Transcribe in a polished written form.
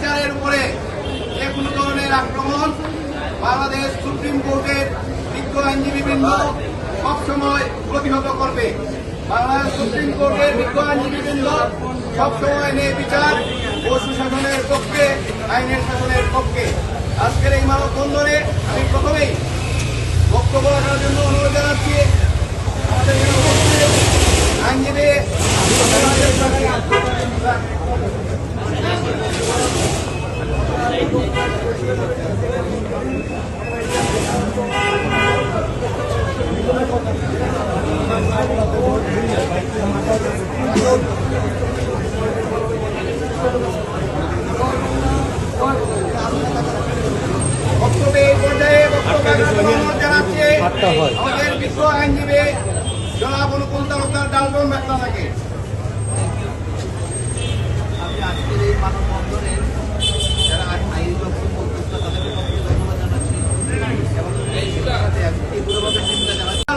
বিচারের উপরে যে কোনো ধরনের আক্রমণ বাংলাদেশ সুপ্রিম কোর্টের বিজ্ঞ আইনজীবীবৃন্দ সবসময় প্রতিহত করবে। বাংলাদেশ সুপ্রিম কোর্টের বিজ্ঞ আইনজীবীবৃন্দ সবসময় ন্যায় বিচার ও সুশাসনের পক্ষে, আইনের শাসনের পক্ষে। আজকের এই মানববন্ধনে আমি প্রথমেই বক্তব্য রাখার জন্য অনুরোধ জানাচ্ছি আমাদের আইনজীবী